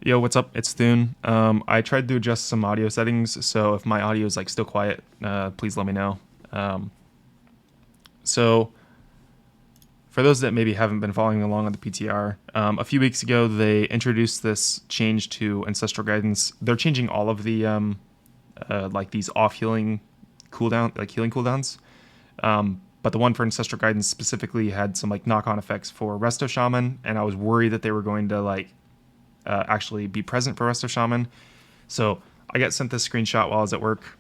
Yo, what's up? It's Thune. I tried to adjust some audio settings, so if my audio is like still quiet, please let me know. Um, so, for those that maybe haven't been following along on the PTR, a few weeks ago they introduced this change to Ancestral Guidance. They're changing all of the like these off healing cooldown, like healing cooldowns. But the one for Ancestral Guidance specifically had some like knock on effects for Resto Shaman, and I was worried that they were going to like actually be present for Resto Shaman. So I got sent this screenshot while I was at work,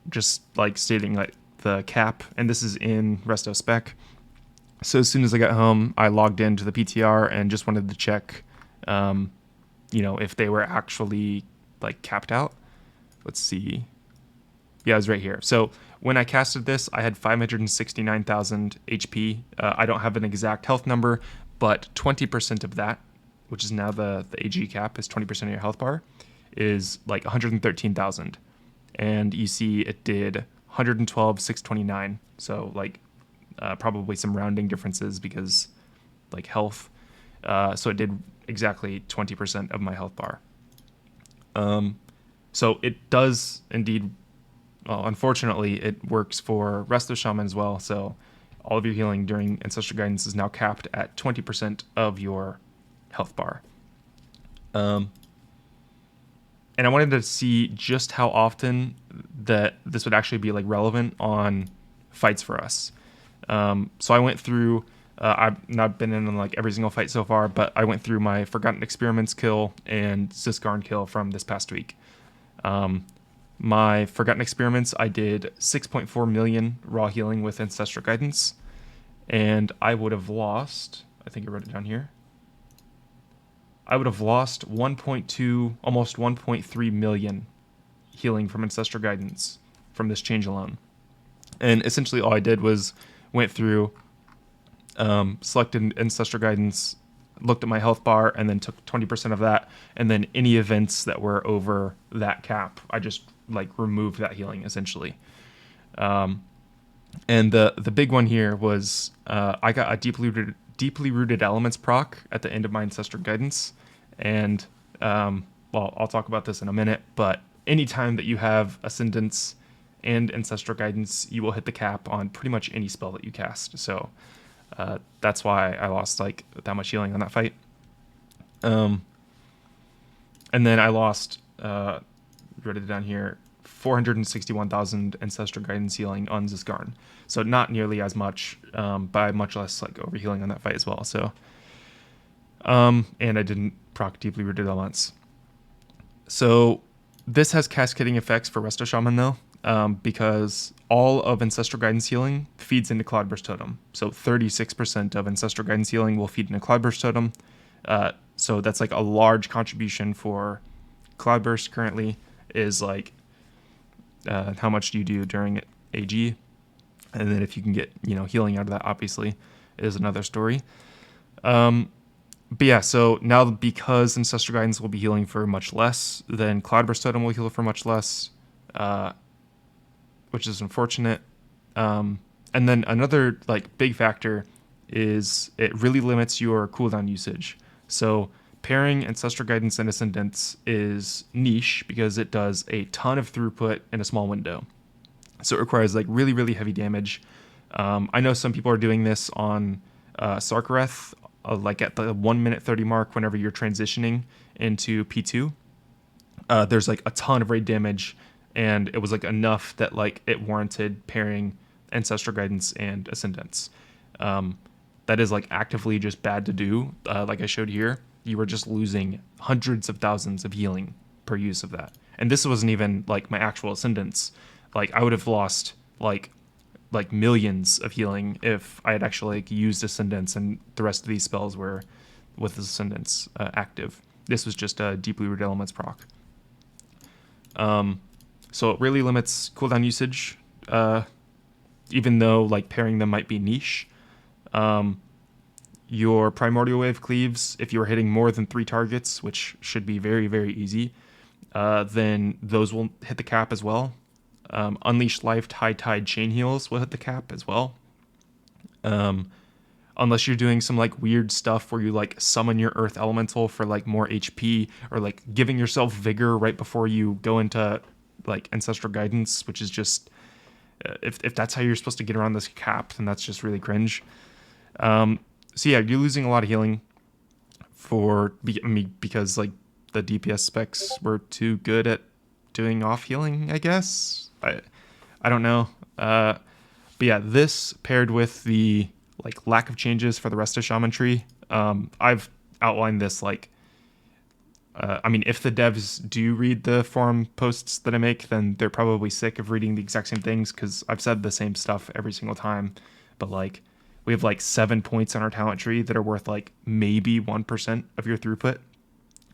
just like stating like the cap, and this is in Resto spec. So as soon as I got home, I logged into the PTR and just wanted to check, if they were actually like capped out. Let's see. Yeah, it was right here. So when I casted this, I had 569,000 HP. I don't have an exact health number, but 20% of that, which is now the AG cap, is 20% of your health bar, is like 113,000. And you see it did 112,629. So like probably some rounding differences because like health. So it did exactly 20% of my health bar. So it does indeed. Well, unfortunately, it works for Resto Shaman as well. So all of your healing during Ancestral Guidance is now capped at 20% of your health bar. And I wanted to see just how often that this would actually be like relevant on fights for us. So I went through. I've not been in like every single fight so far, but I went through my Forgotten Experiments kill and Siskarn kill from this past week. My Forgotten Experiments, I did 6.4 million raw healing with Ancestral Guidance, and I would have lost, I think I wrote it down here, I would have lost 1.2, almost 1.3 million healing from Ancestral Guidance from this change alone. And essentially all I did was went through, selected Ancestral Guidance, looked at my health bar, and then took 20% of that. And then any events that were over that cap, I just like removed that healing essentially. And the big one here was I got a deeply rooted elements proc at the end of my Ancestral Guidance, and well, I'll talk about this in a minute. But anytime that you have Ascendance and Ancestral Guidance, you will hit the cap on pretty much any spell that you cast. So that's why I lost like that much healing on that fight. And then I lost, wrote it down here, 461,000 Ancestral Guidance healing on Zisgarn. So not nearly as much, but much less like overhealing on that fight as well. So, and I didn't proc Deeply Rooted Elements. So this has cascading effects for Resto Shaman though, because all of Ancestral Guidance healing feeds into Cloudburst Totem. So 36% of Ancestral Guidance healing will feed into Cloudburst Totem. So that's like a large contribution for Cloudburst currently is like how much do you do during AG, and then if you can get healing out of that obviously is another story. But yeah, so now because Ancestral Guidance will be healing for much less, then Cloudburst Totem will heal for much less, which is unfortunate. And then another like big factor is it really limits your cooldown usage. So pairing Ancestral Guidance and Ascendance is niche because it does a ton of throughput in a small window. So it requires like really, really heavy damage. I know some people are doing this on Sarkareth, like at the 1 minute 30 mark whenever you're transitioning into P2. There's like a ton of raid damage, and it was like enough that like it warranted pairing Ancestral Guidance and Ascendance. That is like actively just bad to do. Like I showed here, you were just losing hundreds of thousands of healing per use of that. And this wasn't even like my actual Ascendance. Like I would have lost like millions of healing if I had actually like used Ascendance and the rest of these spells were with Ascendance active. This was just a Deeply Rooted Elements proc. So it really limits cooldown usage, even though like pairing them might be niche. Your Primordial Wave cleaves, if you are hitting more than 3 targets, which should be very, very easy, then those will hit the cap as well. Unleashed Life, High Tide Chain Heals will hit the cap as well. unless you're doing some like weird stuff where you like summon your earth elemental for like more HP, or like giving yourself vigor right before you go into like ancestral guidance, which is just if that's how you're supposed to get around this cap, then that's just really cringe. So yeah, you're losing a lot of healing because like the DPS specs were too good at doing off healing, I guess. I don't know. But yeah, this paired with the like lack of changes for the rest of Shaman Tree. I've outlined this like I mean, if the devs do read the forum posts that I make, then they're probably sick of reading the exact same things, because I've said the same stuff every single time. But like, we have like 7 points on our talent tree that are worth like maybe 1% of your throughput.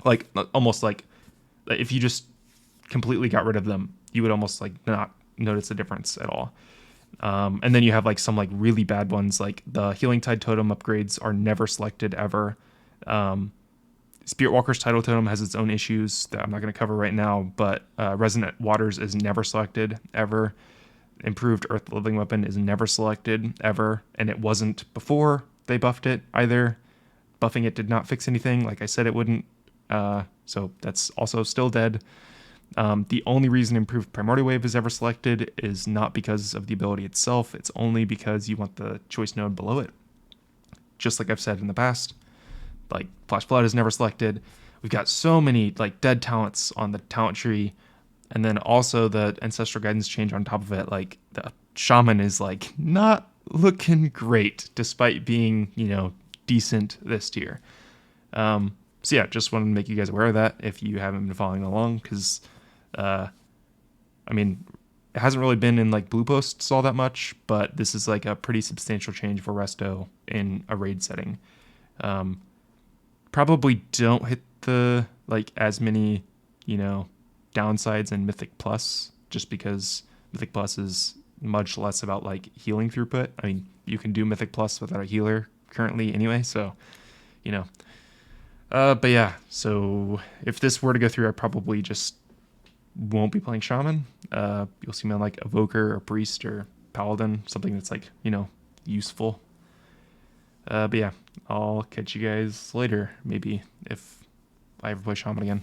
Like almost like if you just completely got rid of them, you would almost like not notice the difference at all. And then you have like some like really bad ones, like the Healing Tide Totem upgrades are never selected ever. Spirit Walker's Tidal Totem has its own issues that I'm not going to cover right now, but Resonant Waters is never selected ever. Improved Earth Living Weapon is never selected ever, and it wasn't before they buffed it either. Buffing it did not fix anything, like I said it wouldn't, so that's also still dead. The only reason Improved Primordial Wave is ever selected is not because of the ability itself, it's only because you want the choice node below it. Just like I've said in the past. Like Flash Flood is never selected. We've got so many like dead talents on the talent tree, and then also the ancestral guidance change on top of it. Like the Shaman is like not looking great despite being, you know, decent this tier. So yeah, just wanted to make you guys aware of that if you haven't been following along, because I mean, it hasn't really been in like blue posts all that much, but this is like a pretty substantial change for Resto in a raid setting. Probably don't hit the like as many, you know, downsides in Mythic Plus, just because Mythic Plus is much less about like healing throughput. I mean, you can do Mythic Plus without a healer currently anyway, so you know. But yeah, so if this were to go through, I probably just won't be playing Shaman. You'll see me on like Evoker or Priest or Paladin, something that's like, you know, useful. But yeah, I'll catch you guys later, maybe, if I ever play Shaman again.